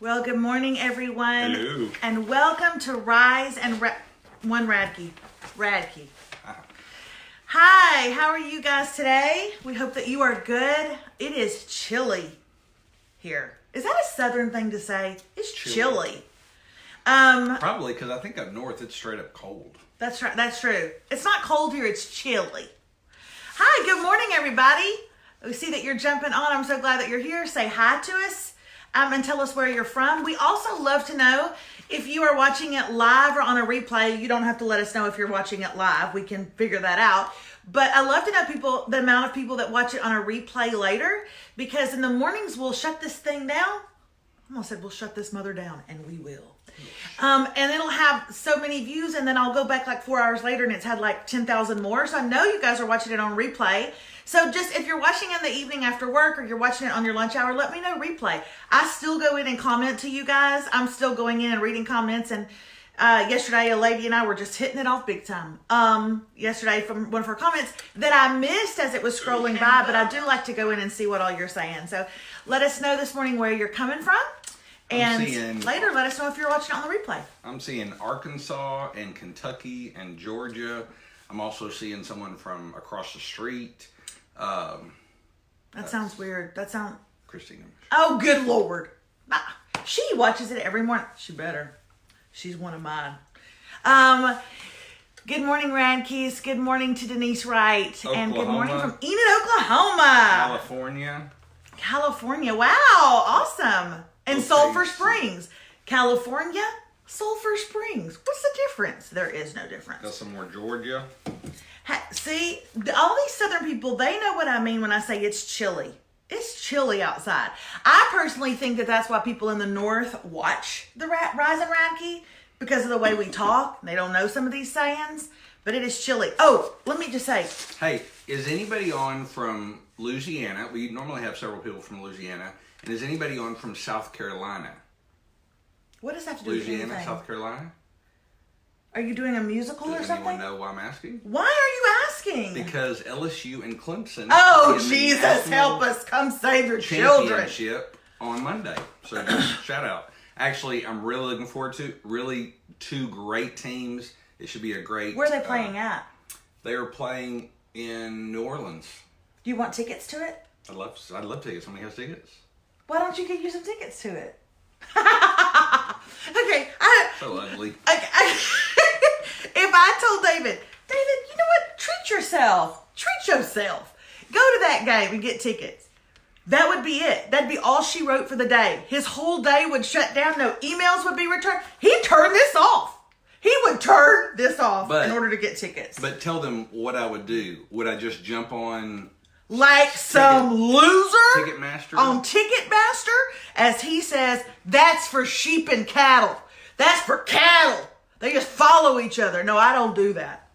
Well, good morning, everyone. Hello. And welcome to Rise and One Radke. Radke. Hi, how are you guys today? We hope that you are good. It is chilly here. Is that a southern thing to say? It's chilly. Probably because I think up north it's straight up cold. That's right. That's true. It's not cold here. It's chilly. Hi, good morning, everybody. We see that you're jumping on. I'm so glad that you're here. Say hi to us. And tell us where you're from. We also love to know if you are watching it live or on a replay. You don't have to let us know if you're watching it live. We can figure that out. But I love to know the amount of people that watch it on a replay later, because in the mornings we'll shut this thing down. I almost said we'll shut this mother down, and we will. And it'll have so many views, and then I'll go back like 4 hours later and it's had like 10,000 more. So I know you guys are watching it on replay. So just if you're watching in the evening after work or you're watching it on your lunch hour, let me know replay. I still go in and comment to you guys. I'm still going in and reading comments. And yesterday a lady and I were just hitting it off big time. Yesterday from one of her comments that I missed as it was scrolling by, but I do like to go in and see what all you're saying. So let us know this morning where you're coming from. And later, let us know if you're watching it on the replay. I'm seeing Arkansas and Kentucky and Georgia. I'm also seeing someone from across the street. That sounds weird. That sounds... Christina. Oh, good Lord. She watches it every morning. She better. She's one of mine. Good morning, Radke. Good morning to Denise Wright. Oklahoma. And good morning from Enid, Oklahoma. California. Wow. Awesome. And Sulphur Springs. California, Sulphur Springs. What's the difference? There is no difference. Got some more Georgia. See, all these southern people, they know what I mean when I say it's chilly. It's chilly outside. I personally think that that's why people in the north watch the Rise and Radke, because of the way we talk. They don't know some of these sayings, but it is chilly. Oh, let me just say. Hey, is anybody on from Louisiana? We normally have several people from Louisiana. And is anybody on from South Carolina? What does that have to do with anything? Louisiana, South Carolina? Are you doing a musical or something? Does anyone know why I'm asking? Why are you asking? Because LSU and Clemson. Oh, Jesus, help us. Come save your children. Championship on Monday. So just shout out. Actually, I'm really looking forward to really two great teams. It should be a great... Where are they playing at? They are playing in New Orleans. Do you want tickets to it? I'd love tickets. Somebody has tickets. Why don't you get you some tickets to it? Okay. So ugly. If I told David, you know what? Treat yourself. Treat yourself. Go to that game and get tickets. That would be it. That'd be all she wrote for the day. His whole day would shut down. No emails would be returned. He'd turn this off. He would turn this off in order to get tickets. But tell them what I would do. Would I just jump on... Like some loser Ticketmaster. On Ticketmaster, as he says, that's for sheep and cattle. That's for cattle. They just follow each other. No, I don't do that.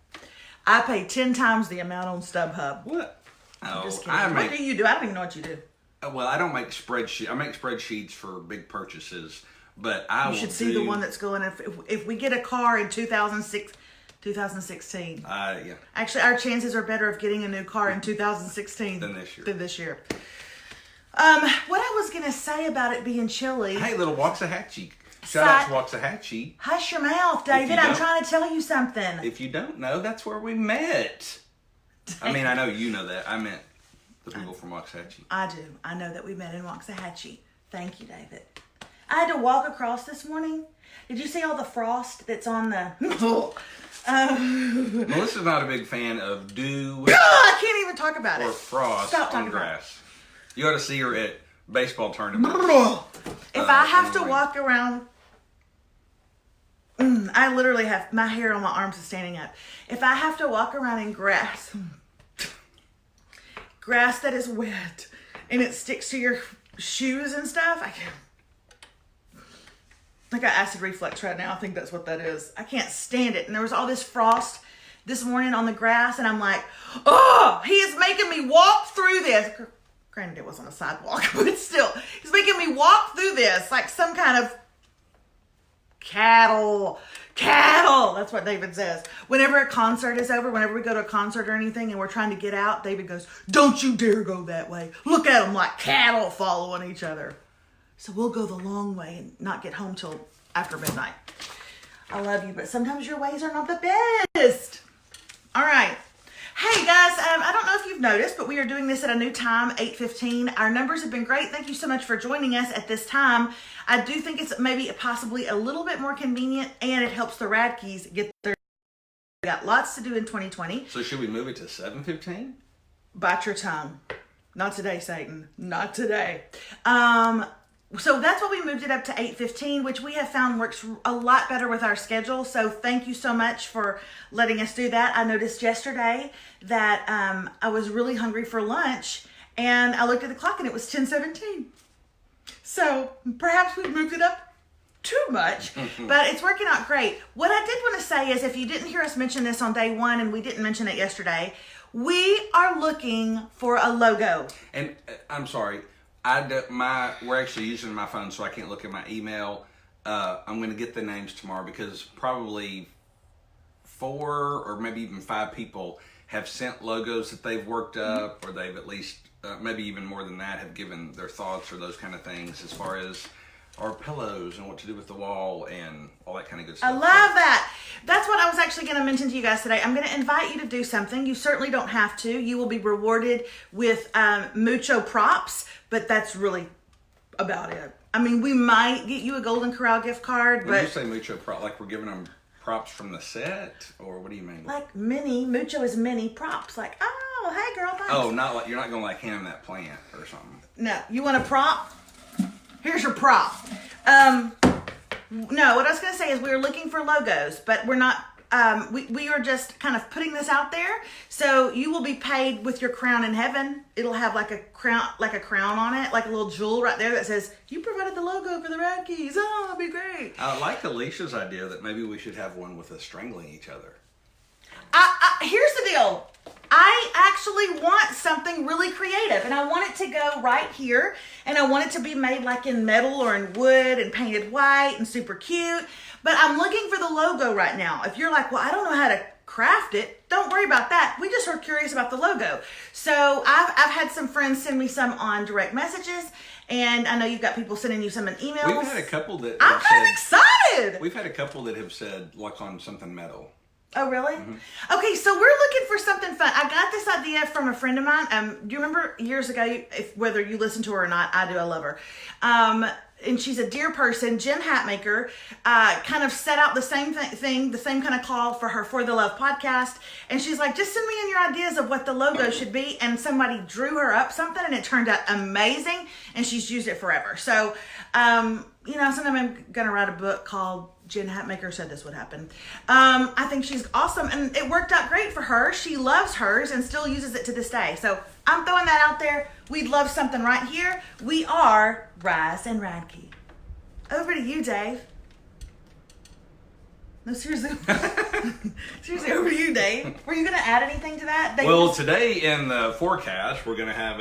I pay 10 times the amount on StubHub. What? I'm just kidding. What do you do? I don't even know what you do. Well, I don't make spreadsheets. I make spreadsheets for big purchases, but You should see the one that's going. If we get a car in 2016. Yeah. Actually, our chances are better of getting a new car in 2016 than this year. What I was gonna say about it being chilly. Hey, little Waxahachie. Shout out to Waxahachie. Hush your mouth, David. I'm trying to tell you something. If you don't know, that's where we met. I mean, I know you know that. I meant the people from Waxahachie. I do. I know that we met in Waxahachie. Thank you, David. I had to walk across this morning. Did you see all the frost that's on the... Melissa's not a big fan of dew. I can't even talk about it. Or frost on grass. You ought to see her at baseball tournaments. If I have to walk around... I literally have... My hair on my arms is standing up. If I have to walk around in grass that is wet, and it sticks to your shoes and stuff, I can't... I got acid reflux right now. I think that's what that is. I can't stand it. And there was all this frost this morning on the grass, and I'm like, oh, he is making me walk through this. Granted, it was on a sidewalk, but still, he's making me walk through this like some kind of cattle. That's what David says. Whenever a concert is over, whenever we go to a concert or anything and we're trying to get out, David goes, don't you dare go that way. Look at them like cattle following each other. So we'll go the long way and not get home till after midnight. I love you, but sometimes your ways are not the best. All right. Hey guys, I don't know if you've noticed, but we are doing this at a new time, 8:15. Our numbers have been great. Thank you so much for joining us at this time. I do think it's maybe possibly a little bit more convenient, and it helps the Radkes get their. We got lots to do in 2020. So should we move it to 7:15? Bite your tongue. Not today, Satan. Not today. So that's why we moved it up to 8:15, which we have found works a lot better with our schedule. So thank you so much for letting us do that. I noticed yesterday that I was really hungry for lunch, and I looked at the clock and it was 10:17. So perhaps we've moved it up too much, but it's working out great. What I did want to say is, if you didn't hear us mention this on day one, and we didn't mention it yesterday, we are looking for a logo. And I'm sorry, we're actually using my phone, so I can't look at my email. I'm going to get the names tomorrow because probably 4 or maybe even 5 people have sent logos that they've worked up, or they've at least maybe even more than that have given their thoughts or those kind of things as far as our pillows and what to do with the wall and all that kind of good stuff. I love that. That's what I was actually going to mention to you guys today. I'm going to invite you to do something. You certainly don't have to. You will be rewarded with mucho props, but that's really about it. I mean, we might get you a Golden Corral gift card, When but you say mucho prop, like we're giving them props from the set, or what do you mean? like mucho is mini props. Like, oh, hey girl, thanks. Oh, not like you're not going to like hand them that plant or something. No, you want a prop? Here's your prop. No, what I was going to say is we were looking for logos, but we're not, we are just kind of putting this out there. So you will be paid with your crown in heaven. It'll have like a crown on it, like a little jewel right there that says, you provided the logo for the Radkes. Oh, that'd be great. I like Alicia's idea that maybe we should have one with us strangling each other. Here's the deal. I actually want something really creative, and I want it to go right here, and I want it to be made like in metal or in wood and painted white and super cute, but I'm looking for the logo right now. If you're like, well, I don't know how to craft it, don't worry about that. We just are curious about the logo. So I've had some friends send me some on direct messages, and I know you've got people sending you some in emails. We've had a couple that I'm kind of excited. We've had a couple that have said, like on something metal. Oh, really? Mm-hmm. Okay, so we're looking for something fun. I got this idea from a friend of mine. Do you remember years ago, whether you listen to her or not, I do, I love her. And she's a dear person, Jen Hatmaker, kind of set out the same thing, the same kind of call for her For the Love podcast. And she's like, just send me in your ideas of what the logo should be. And somebody drew her up something, and it turned out amazing. And she's used it forever. So, sometime I'm going to write a book called Jen Hatmaker Said This Would Happen. I think she's awesome, and it worked out great for her. She loves hers and still uses it to this day. So I'm throwing that out there. We'd love something right here. We are Rise and Radke. Over to you, Dave. No, seriously. Seriously, over to you, Dave. Were you going to add anything to that? Well, today in the forecast, we're going to have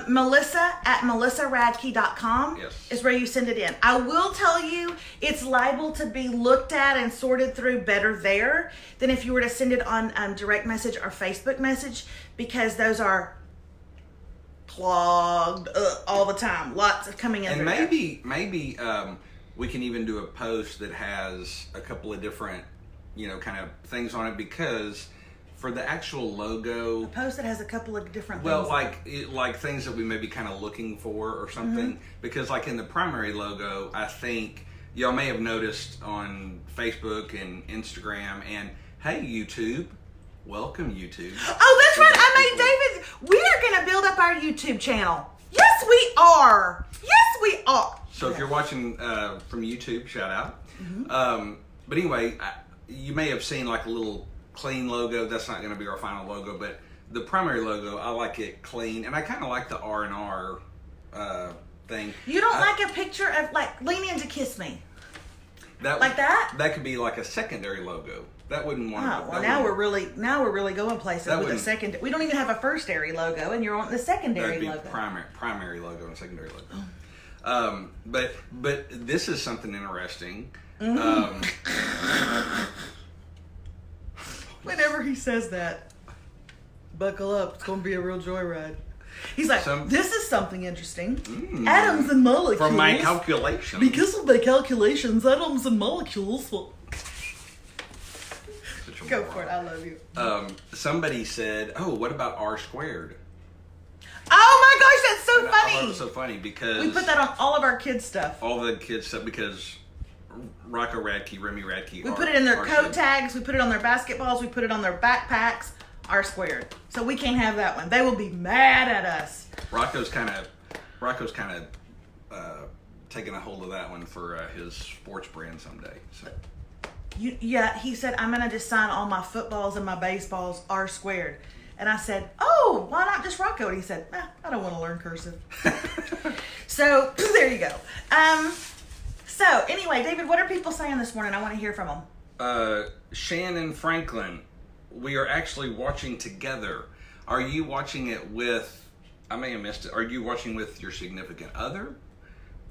Melissa at melissaradke.com Yes. is where you send it in. I will tell you, it's liable to be looked at and sorted through better there than if you were to send it on direct message or Facebook message, because those are clogged all the time. Lots of coming in. And maybe we can even do a post that has a couple of different, kind of things on it, because for the actual logo, A post that has a couple of different well, things. like things that we may be kind of looking for or something, Mm-hmm. because like in the primary logo, I think y'all may have noticed on Facebook and Instagram, and hey YouTube, welcome YouTube. Oh, that's right. I made David. We are going to build up our YouTube channel. Yes, we are. Yes, we are. So if you're watching from YouTube, shout out. Mm-hmm. But anyway, you may have seen like a little clean logo. That's not going to be our final logo, but the primary logo, I like it clean, and I kind of like the R&R thing. You don't like a picture of like lean in to kiss me? That Like that? That could be like a secondary logo. That wouldn't want Oh, well, now we're really going places That with a wouldn't- second. We don't even have a firstary logo, and you're on the secondary That'd be logo. primary logo and secondary logo. But this is something interesting. Whenever he says that, buckle up. It's going to be a real joyride. He's like, this is something interesting. Atoms and molecules. From my calculations. Because of my calculations, atoms and molecules will... Go for it. I love you. Somebody said, "Oh, what about R squared?" Oh my gosh, that's so funny. I thought it was so funny because we put that on all of our kids' stuff. All the kids stuff because Radke, Remy Radke. We put it in their coat tags. We put it on their basketballs. We put it on their backpacks. R squared. So we can't have that one. They will be mad at us. Rocco's kind of taking a hold of that one for his sports brand someday. So. Yeah, he said, I'm going to just sign all my footballs and my baseballs R squared. And I said, oh, why not just Rocco? And he said, I don't want to learn cursive. So, there you go. So, anyway, David, what are people saying this morning? I want to hear from them. Shannon Franklin, we are actually watching together. Are you watching it with, I may have missed it, are you watching with your significant other?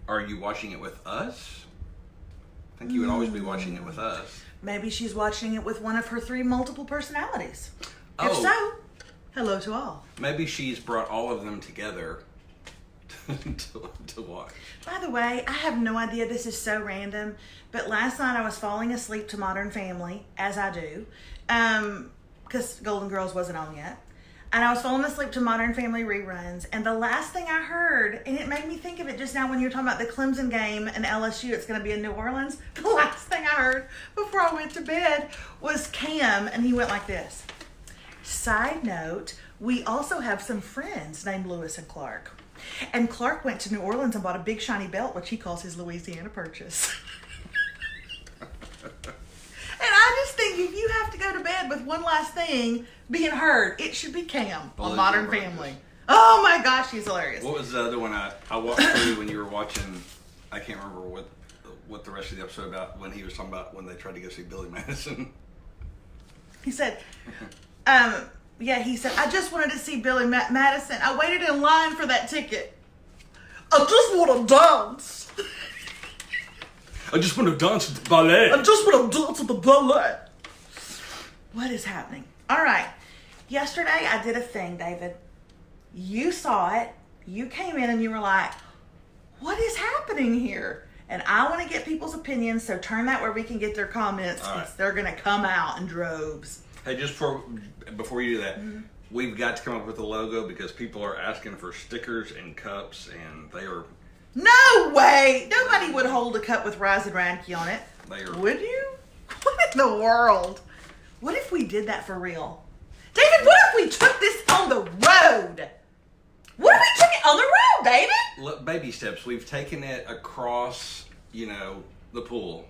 Are you watching it with us? I think you would always be watching it with us. Maybe she's watching it with one of her 3 multiple personalities. Oh. If so, hello to all. Maybe she's brought all of them together to watch. By the way, I have no idea, this is so random, but last night I was falling asleep to Modern Family, as I do, because Golden Girls wasn't on yet. And I was falling asleep to Modern Family reruns, and the last thing I heard, and it made me think of it just now when you were talking about the Clemson game and LSU, it's going to be in New Orleans. The last thing I heard before I went to bed was Cam, and he went like this. Side note, we also have some friends named Lewis and Clark. And Clark went to New Orleans and bought a big shiny belt, which he calls his Louisiana Purchase. And I just think if you have to go to bed with one last thing being heard, it should be Cam on Modern Family. Oh my gosh, he's hilarious. What was the other one I walked through when you were watching? I can't remember what the rest of the episode about when he was talking about when they tried to go see Billy Madison. He said, he said, I just wanted to see Billy Madison. I waited in line for that ticket. I just want to dance. I just want to dance at the ballet. I just want to dance at the ballet. What is happening? All right. Yesterday I did a thing, David. You saw it. You came in and you were like, what is happening here? And I want to get people's opinions, so turn that where we can get their comments. Right. They're going to come out in droves. Hey, just before you do that, we've got to come up with a logo because people are asking for stickers and cups, and they are... No way! Nobody would hold a cup with Rise and Radke on it. Would you? What in the world? What if we did that for real? David, what if we took this on the road? What if we took it on the road, David? Look, baby steps. We've taken it across, the pool.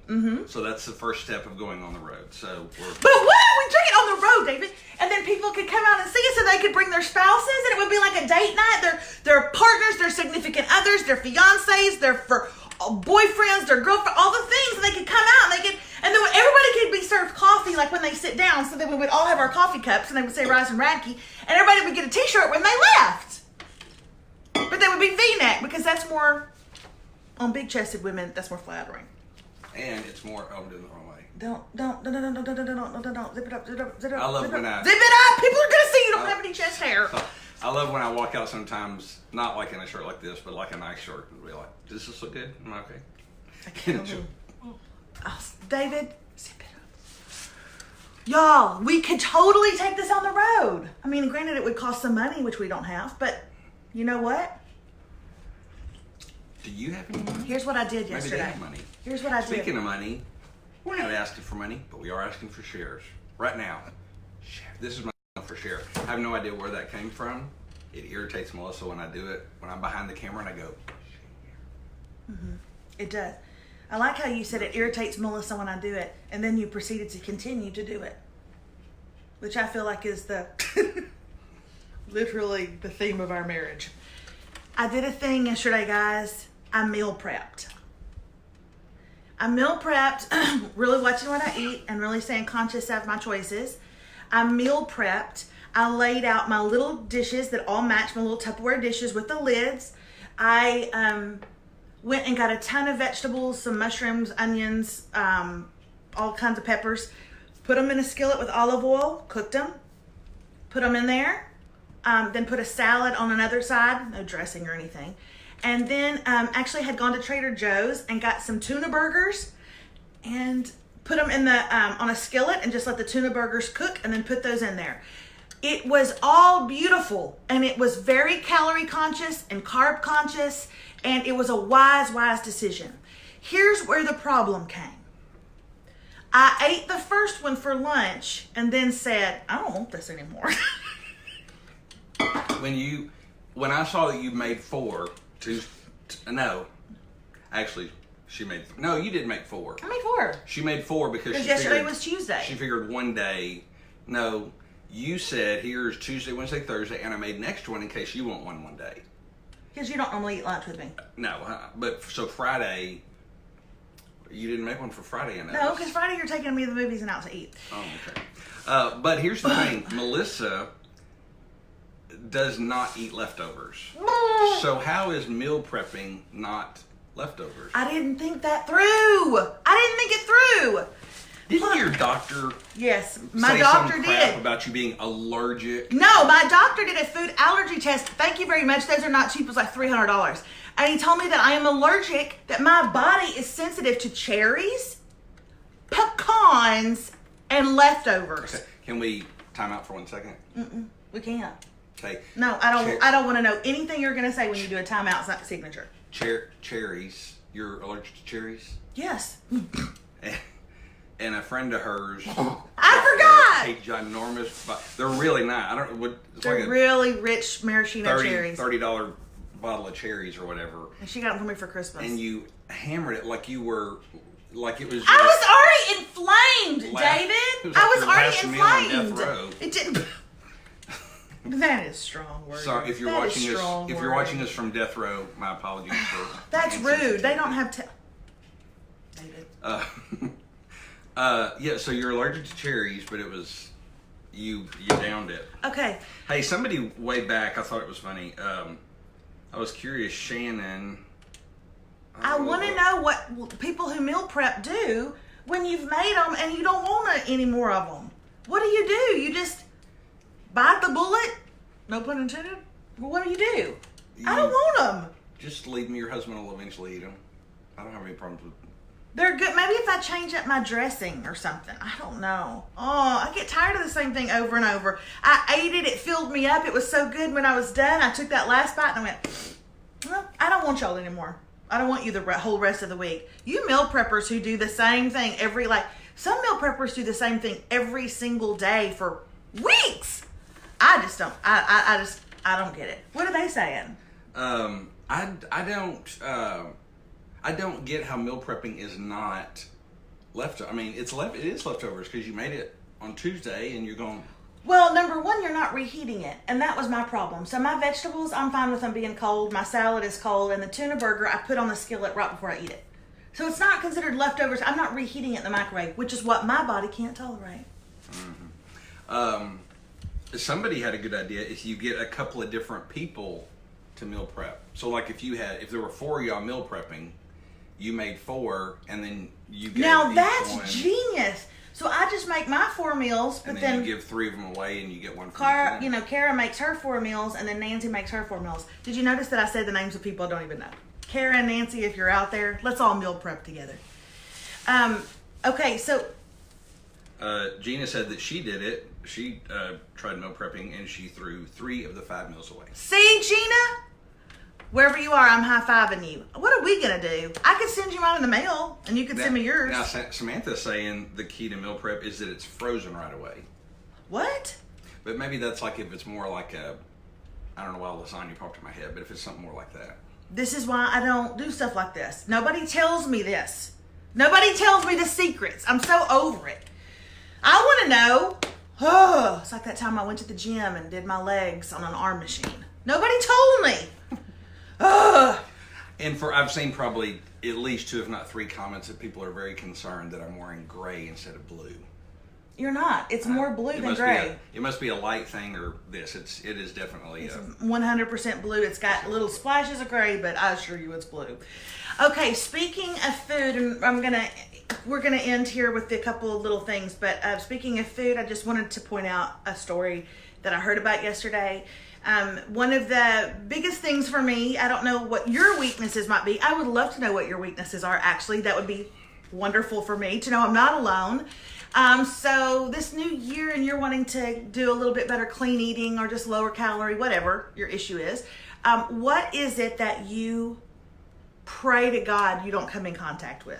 So that's the first step of going on the road. But what if we took it on the road, David? And then people could come out and see us, and they could bring their spouses, and it would be like a date night. Their partners, their significant others, their fiancés, their boyfriends, their girlfriends, all the things, and they could come out, and then everybody could be served coffee like when they sit down. So then we would all have our coffee cups, and they would say Rise and Radke, and everybody would get a T-shirt when they left. But they would be V-neck because that's more on big-chested women. That's more flattering. And it's more, I'm doing it the wrong way. Don't, zip it up. I love when zip it up. People are going to see you don't have any chest hair. I love when I walk out sometimes, not like in a shirt like this, but like a nice shirt, and be like, does this look good? Am I okay? I can't believe. David, zip it up. Y'all, we could totally take this on the road. I mean, granted, it would cost some money, which we don't have, but you know what? Do you have any money? Here's what I did yesterday. Maybe they have money. Here's what I did. Speaking of money, we're not asking for money, but we are asking for shares. Right now, this is my for share. I have no idea where that came from. It irritates Melissa when I do it. When I'm behind the camera and I go, It does. I like how you said it irritates Melissa when I do it, and then you proceeded to continue to do it. Which I feel like is the literally the theme of our marriage. I did a thing yesterday, guys. I meal prepped. Really watching what I eat and really staying conscious of my choices. I meal prepped. I laid out my little dishes that all match, my little Tupperware dishes with the lids. I went and got a ton of vegetables, some mushrooms, onions, all kinds of peppers. Put them in a skillet with olive oil, cooked them, put them in there, then put a salad on another side, no dressing or anything. And then actually had gone to Trader Joe's and got some tuna burgers and put them in the on a skillet and just let the tuna burgers cook and then put those in there. It was all beautiful, and it was very calorie conscious and carb conscious, and it was a wise decision. Here's where the problem came. I ate the first one for lunch and then said, I don't want this anymore. When I saw that you made 4, no, actually, no, you did make 4. I made 4. She made 4 because yesterday was Tuesday. She figured one day, no, you said here's Tuesday, Wednesday, Thursday, and I made an extra one in case you want one day. Because you don't normally eat lunch with me. No, but so Friday, you didn't make one for Friday, I know. No, because Friday you're taking me to the movies and out to eat. Oh, okay. But here's the thing. Melissa does not eat leftovers. So how is meal prepping not leftovers? I didn't think that through. I didn't think it through. Didn't your doctor Yes, my say doctor some crap did. about you being allergic? No, my doctor did a food allergy test. Thank you very much. Those are not cheap. It was like $300. And he told me that I am allergic, that my body is sensitive to cherries, pecans, and leftovers. Okay. Can we time out for 1 second? We can't. Okay. No, I don't want to know anything you're going to say when you do a timeout. It's not signature. Cherries. You're allergic to cherries? Yes. And a friend of hers. I A ginormous. They're really not. I don't. It's They're like a really rich maraschino cherries. $30 bottle of cherries or whatever. And she got them for me for Christmas. And you hammered it like you were, like it was. I was already inflamed, Last- David. it was I like was your already last meal on death inflamed. row. It didn't. That is strong word. Sorry if you're That is watching us. strong If you're word. watching us from death row, my apologies for. That's rude. They don't have to. David. Yeah. So you're allergic to cherries, but it was you downed it. Okay. Hey, somebody way back, I thought it was funny. I was curious, Shannon. I want to know what people who meal prep do when you've made them and you don't want any more of them. What do? You just bite the bullet? No pun intended. Well, what do you do? I don't want them. Just leave them. Your husband will eventually eat them. I don't have any problems with. They're good. Maybe if I change up my dressing or something. I don't know. Oh, I get tired of the same thing over and over. I ate it. It filled me up. It was so good when I was done. I took that last bite and I went, well, I don't want y'all anymore. I don't want you the whole rest of the week. You meal preppers who do the same thing some meal preppers do the same thing every single day for weeks. I just don't. I don't get it. What are they saying? I don't get how meal prepping is not leftover. I mean, it is leftovers because you made it on Tuesday and you're going. Well, number one, you're not reheating it, and that was my problem. So my vegetables, I'm fine with them being cold. My salad is cold, and the tuna burger I put on the skillet right before I eat it. So it's not considered leftovers. I'm not reheating it in the microwave, which is what my body can't tolerate. Mm-hmm. Somebody had a good idea. If you get a couple of different people to meal prep, so like if there were 4 of y'all meal prepping, you made 4, and then you gave Now each that's one, genius. So I just make my 4 meals, but and then you give 3 of them away, and you get one for each one. Kara makes her 4 meals, and then Nancy makes her 4 meals. Did you notice that I said the names of people I don't even know? Kara and Nancy, if you're out there, let's all meal prep together. Okay, so Gina said that she did it. She tried meal prepping, and she threw 3 of the 5 meals away. see, Gina, wherever you are, I'm high-fiving you. What are we gonna do? I could send you mine in the mail, and you could send me yours. Now, Samantha's saying the key to meal prep is that it's frozen right away. What? But maybe that's like if it's more like I don't know why lasagna popped in my head, but if it's something more like that. This is why I don't do stuff like this. Nobody tells me this. Nobody tells me the secrets. I'm so over it. I want to know. Oh, it's like that time I went to the gym and did my legs on an arm machine. Nobody told me. And I've seen probably at least 2, if not 3 comments that people are very concerned that I'm wearing gray instead of blue. You're not. It's more blue than gray. It must be a light thing or this. It is definitely It's 100% blue. It's got little splashes of gray, but I assure you it's blue. Okay, speaking of food, and we're gonna end here with a couple of little things. But speaking of food, I just wanted to point out a story that I heard about yesterday. One of the biggest things for me, I don't know what your weaknesses might be. I would love to know what your weaknesses are, actually. That would be wonderful for me to know I'm not alone. So this new year, and you're wanting to do a little bit better clean eating or just lower calorie, whatever your issue is. What is it that you pray to God you don't come in contact with?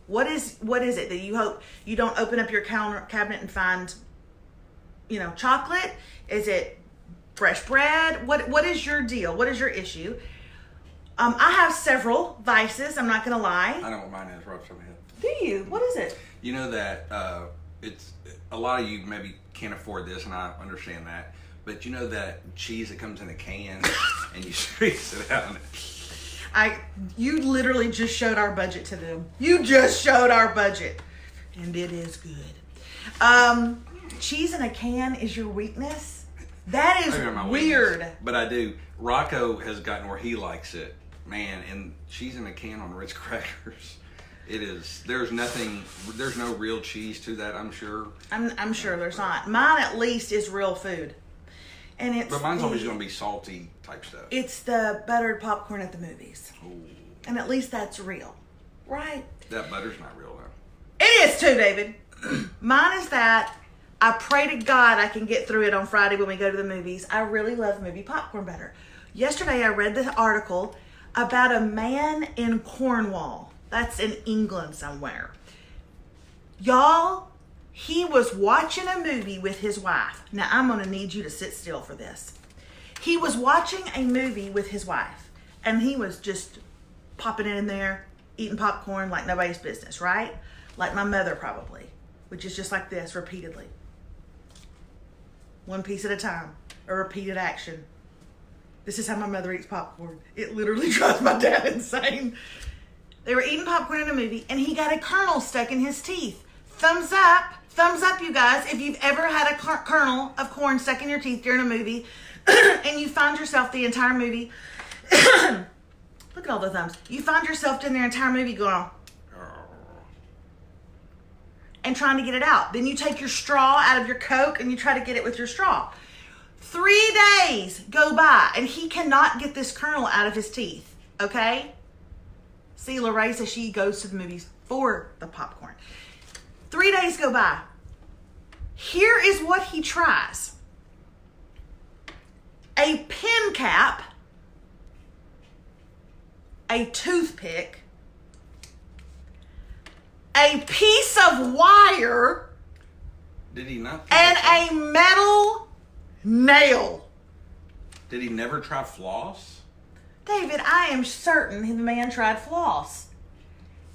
What is it that you hope you don't open up your cabinet and find, chocolate? Is it fresh bread? What is your deal? What is your issue? I have several vices. I'm not going to lie. I know what mine is right off the top of my head. Do you? What is it? You know that it's a lot of you maybe can't afford this, and I understand that. But you know that cheese that comes in a can and you squeeze it out. You literally just showed our budget to them. You just showed our budget, and it is good. Cheese in a can is your weakness? That is weird. Weakness, but I do. Rocco has gotten where he likes it, man. And cheese in a can on Ritz crackers. It is. There's no real cheese to that, I'm sure. I'm sure there's not. Mine at least is real food. But mine's always going to be salty type stuff. It's the buttered popcorn at the movies. Ooh. And at least that's real. Right? That butter's not real, though. It is too, David. Mine is that. I pray to God I can get through it on Friday when we go to the movies. I really love movie popcorn butter. Yesterday I read the article about a man in Cornwall. That's in England somewhere. Y'all, he was watching a movie with his wife. Now, I'm going to need you to sit still for this. He was watching a movie with his wife, and he was just popping it in there, eating popcorn like nobody's business, right? Like my mother probably, which is just like this repeatedly. One piece at a time, a repeated action. This is how my mother eats popcorn. It literally drives my dad insane. They were eating popcorn in a movie, and he got a kernel stuck in his teeth. Thumbs up, you guys, if you've ever had a kernel of corn stuck in your teeth during a movie, and you find yourself the entire movie, look at all the thumbs. You find yourself in the entire movie going, and trying to get it out. Then you take your straw out of your Coke, and you try to get it with your straw. 3 days go by, and he cannot get this kernel out of his teeth, okay? See, Lorraine says she goes to the movies for the popcorn. 3 days go by. Here is what he tries. A pen cap, a toothpick, a piece of wire, Did he not? and a metal nail. Did he never try floss? David, I am certain the man tried floss.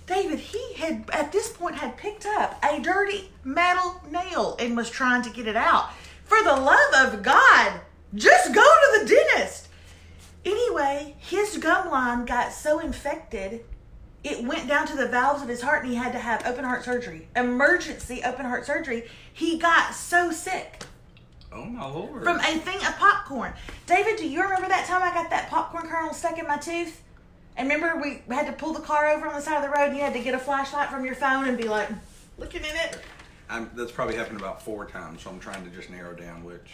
David, he had, at this point, had picked up a dirty metal nail and was trying to get it out. For the love of God, just go to the dentist. Anyway, his gum line got so infected, it went down to the valves of his heart, and he had to have open heart surgery. Emergency open heart surgery. He got so sick. Oh, my Lord. From a thing of popcorn. David, do you remember that time I got that popcorn kernel stuck in my tooth? And remember we had to pull the car over on the side of the road, and you had to get a flashlight from your phone and be like, looking in it? That's probably happened about 4 times, so I'm trying to just narrow down which.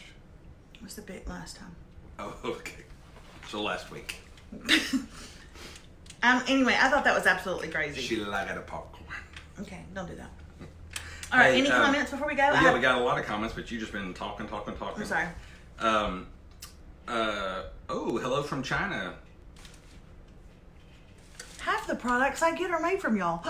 What's the big last time? Oh, okay. So last week. Anyway, I thought that was absolutely crazy. She liked a popcorn. Okay, don't do that. All right, any comments before we go? Yeah, we got a lot of comments, but you just been talking. I'm sorry. Hello from China. Half the products I get are made from y'all.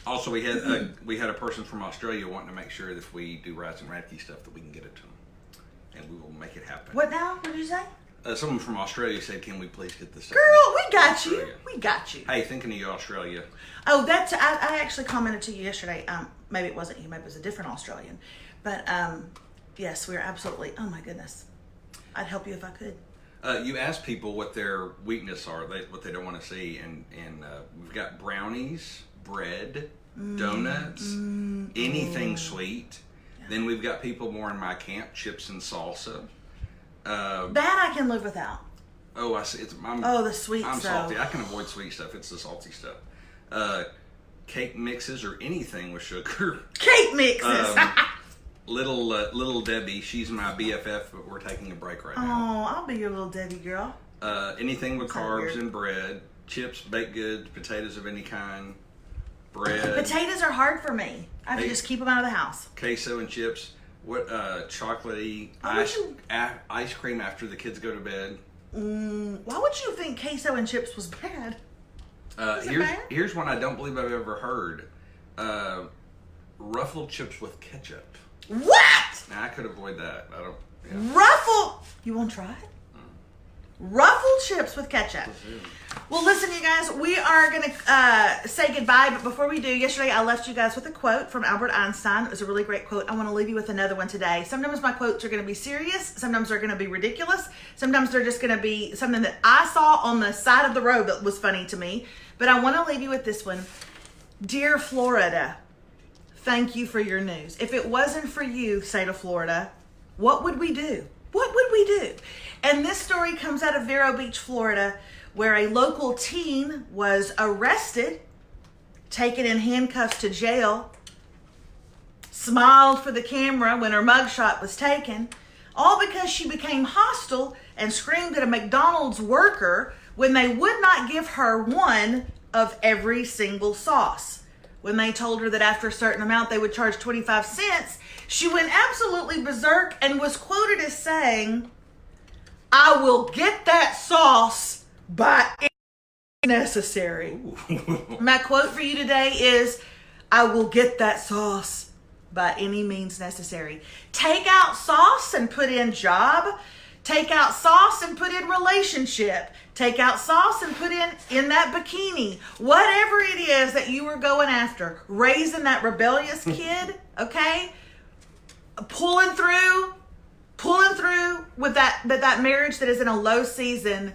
Also, we had a person from Australia wanting to make sure that if we do Rise and Radke stuff, that we can get it to them, and we will make it happen. What now? What did you say? Someone from Australia said, "Can we please get this?" Girl, we got you. We got you. Hey, thinking of you, Australia. Oh, I actually commented to you yesterday. Maybe it wasn't you. Maybe it was a different Australian. But yes, we're absolutely. Oh my goodness, I'd help you if I could. You ask people what their weakness are, what they don't want to see, and we've got brownies, bread, donuts, anything sweet. Yeah. Then we've got people more in my camp, chips and salsa. That I can live without. Oh, I see. The sweet I'm stuff. salty. I can avoid sweet stuff. It's the salty stuff. Cake mixes or anything with sugar. Cake mixes. little Debbie. She's my BFF, but we're taking a break right now. Oh, I'll be your little Debbie girl. Anything with That's not carbs weird. and bread, chips, baked goods, potatoes of any kind, bread, Potatoes are hard for me. I have to Hey. just keep them out of the house. queso and chips. What chocolatey Why would ice you- ice cream after the kids go to bed. Why would you think queso and chips was bad? Is it bad? Here's one I don't believe I've ever heard. Ruffled chips with ketchup. What? Now I could avoid that. I don't. Yeah. Ruffle. You want to try it? Ruffled chips with ketchup. Well, listen, you guys, we are going to say goodbye. But before we do, yesterday I left you guys with a quote from Albert Einstein. It was a really great quote. I want to leave you with another one today. Sometimes my quotes are going to be serious. Sometimes they're going to be ridiculous. Sometimes they're just going to be something that I saw on the side of the road that was funny to me. But I want to leave you with this one. Dear Florida, thank you for your news. If it wasn't for you, state of Florida, what would we do? What would we do? And this story comes out of Vero Beach, Florida, where a local teen was arrested, taken in handcuffs to jail, smiled for the camera when her mugshot was taken, all because she became hostile and screamed at a McDonald's worker when they would not give her one of every single sauce. When they told her that after a certain amount they would charge 25 cents, she went absolutely berserk and was quoted as saying, "I will get that sauce by any necessary." My quote for you today is, "I will get that sauce by any means necessary." Take out sauce and put in job. Take out sauce and put in relationship. Take out sauce and put in that bikini. Whatever it is that you were going after. Raising that rebellious kid, okay? Pulling through with that marriage that is in a low season.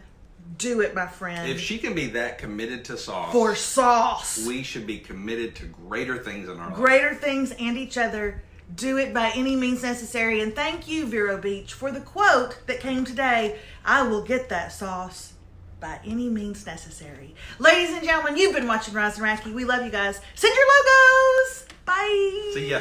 Do it, my friend. If she can be that committed to sauce, For sauce. we should be committed to greater things in our life. Greater things and each other. Do it by any means necessary. And thank you, Vero Beach, for the quote that came today. I will get that sauce by any means necessary. Ladies and gentlemen, you've been watching Rise and Radke. We love you guys. Send your logos. Bye. See ya.